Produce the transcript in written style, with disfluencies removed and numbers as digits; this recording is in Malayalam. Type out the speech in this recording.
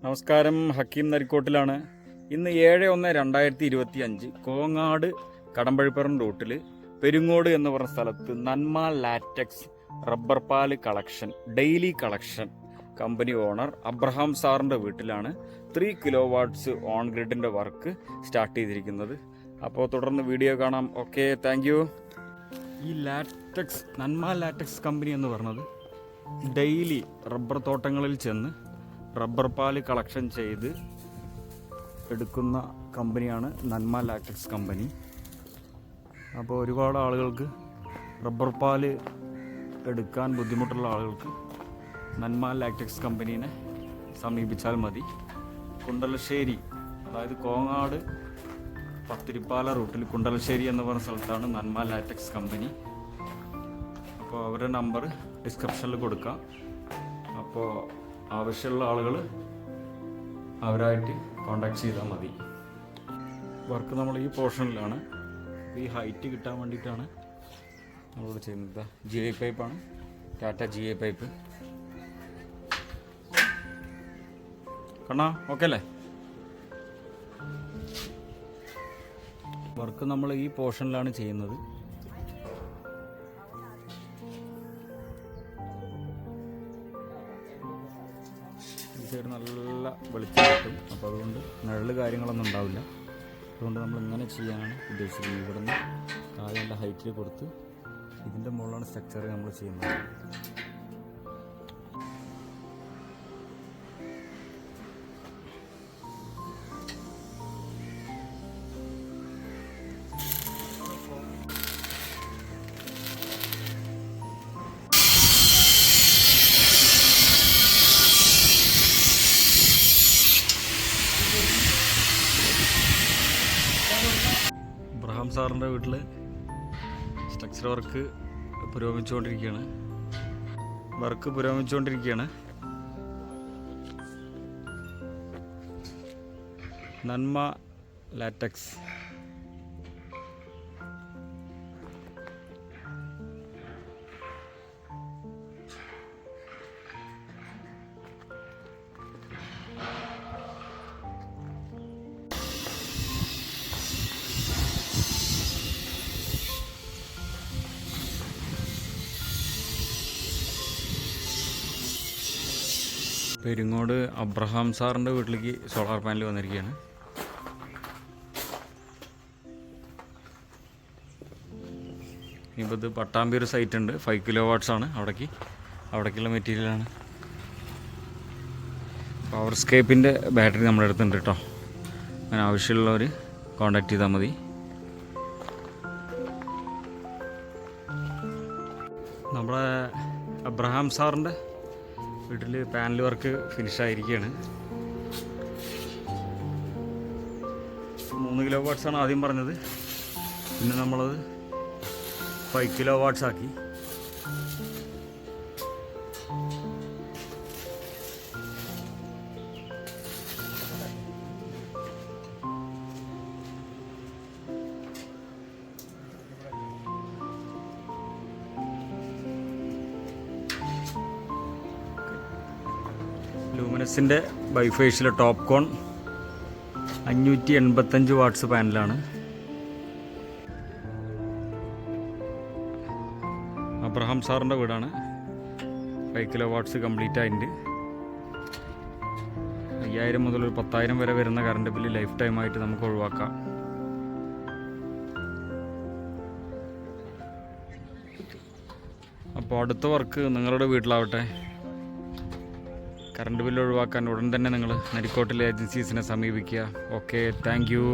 നമസ്കാരം, ഹക്കീം നരിക്കോട്ടിലാണ്. ഇന്ന് 7/1/2025 കോങ്ങാട് കടമ്പഴിപ്പുറം റൂട്ടിൽ പെരുങ്ങോട് എന്ന് പറഞ്ഞ സ്ഥലത്ത് നന്മ ലാറ്റക്സ് റബ്ബർ പാല് collection daily collection company owner Abraham സാറിൻ്റെ വീട്ടിലാണ് 3 കിലോവാട്ട്സ് ഓൺ ഗ്രിഡിൻ്റെ വർക്ക് സ്റ്റാർട്ട് ചെയ്തിരിക്കുന്നത്. അപ്പോൾ തുടർന്ന് വീഡിയോ കാണാം. Okay, thank you. ഈ ലാറ്റക്സ് നന്മ ലാറ്റക്സ് കമ്പനി എന്ന് പറഞ്ഞത് ഡെയിലി റബ്ബർ തോട്ടങ്ങളിൽ ചെന്ന് റബ്ബർ പാല് കളക്ഷൻ ചെയ്ത് എടുക്കുന്ന കമ്പനിയാണ് നന്മ ലാറ്റക്സ് കമ്പനി. അപ്പോൾ ഒരുപാട് ആളുകൾക്ക് റബ്ബർ പാല് എടുക്കാൻ ബുദ്ധിമുട്ടുള്ള ആളുകൾക്ക് നന്മ ലാറ്റക്സ് കമ്പനീനെ സമീപിച്ചാൽ മതി. കുണ്ടലശ്ശേരി, അതായത് കോങ്ങാട് പത്തിരിപ്പാല റൂട്ടിൽ കുണ്ടലശ്ശേരി എന്ന് പറഞ്ഞ സ്ഥലത്താണ് നന്മ ലാറ്റക്സ് കമ്പനി. അപ്പോൾ അവരുടെ നമ്പർ ഡിസ്ക്രിപ്ഷനിൽ കൊടുക്കാം. അപ്പോൾ ആവശ്യമുള്ള ആളുകൾ അവരായിട്ട് കോണ്ടാക്ട് ചെയ്താൽ മതി. വർക്ക് നമ്മൾ ഈ പോർഷനിലാണ്. ഈ ഹൈറ്റ് കിട്ടാൻ വേണ്ടിയിട്ടാണ് നമ്മളിവിടെ ചെയ്യുന്നത്. GI പൈപ്പാണ്, ടാറ്റ GI പൈപ്പ്. കണ്ണാ ഓക്കെ അല്ലേ? വർക്ക് നമ്മൾ ഈ പോർഷനിലാണ് ചെയ്യുന്നത്. ഈ സൈഡ് നല്ല വെളിച്ചം കിട്ടും. അപ്പോൾ അതുകൊണ്ട് നിഴൽ കാര്യങ്ങളൊന്നും ഉണ്ടാവില്ല. അതുകൊണ്ട് നമ്മൾ ഇങ്ങനെ ചെയ്യാനാണ് ഉദ്ദേശിക്കുന്നത്. ഇവിടെ നിന്ന് കായണ്ട ഹൈറ്റിൽ കൊടുത്ത് ഇതിൻ്റെ മുകളിലാണ് സ്ട്രക്ചർ നമ്മൾ ചെയ്യുന്നത്. അബ്രഹാം സാറിൻ്റെ വീട്ടിൽ സ്ട്രക്ചർ വർക്ക് പുരോഗമിച്ചുകൊണ്ടിരിക്കുകയാണ്. നന്മ ലാറ്റക്സ് പെരുങ്ങോട് അബ്രഹാം സാറിൻ്റെ വീട്ടിലേക്ക് സോളാർ പാനൽ വന്നിരിക്കുകയാണ്. ഇനിയിപ്പോൾ ഇത് പട്ടാമ്പി ഒരു സൈറ്റ് ഉണ്ട്, 5 കിലോവാട്ട്സ് ആണ്. അവിടേക്കുള്ള മെറ്റീരിയലാണ്. പവർ സ്കേപ്പിൻ്റെ ബാറ്ററി നമ്മുടെ അടുത്തുണ്ട് കേട്ടോ. അങ്ങനെ ആവശ്യമുള്ളവർ കോണ്ടാക്ട് ചെയ്താൽ മതി. നമ്മുടെ അബ്രഹാം സാറിൻ്റെ വീട്ടിൽ പാനൽ വർക്ക് ഫിനിഷായിരിക്കുകയാണ്. 3 കിലോവാട്ട്സാണ് ആദ്യം പറഞ്ഞത്. പിന്നെ നമ്മളത് 5 കിലോവാട്ട്സ് ആക്കി. ലൂമിനസിൻ്റെ ബൈഫേഷ്യൽ ടോപ്പ് കോൺ 585 വാട്ട്സ് പാനലാണ്. അബ്രഹാം സാറിൻ്റെ വീടാണ്. 5 കിലോവാട്ട്സ് കംപ്ലീറ്റ് ആയിട്ടുണ്ട്. 5000 മുതൽ 10,000 വരെ വരുന്ന കറണ്ട് ബില്ല് ലൈഫ് ടൈമായിട്ട് നമുക്ക് ഒഴിവാക്കാം. അപ്പോൾ അടുത്ത വർക്ക് നിങ്ങളുടെ വീട്ടിലാവട്ടെ. കറണ്ട് ബില്ല് ഒഴിവാക്കാൻ ഉടൻ തന്നെ നിങ്ങൾ നരിക്കോട്ടിലെ ഏജൻസീസിനെ സമീപിക്കുക. Okay, thank U.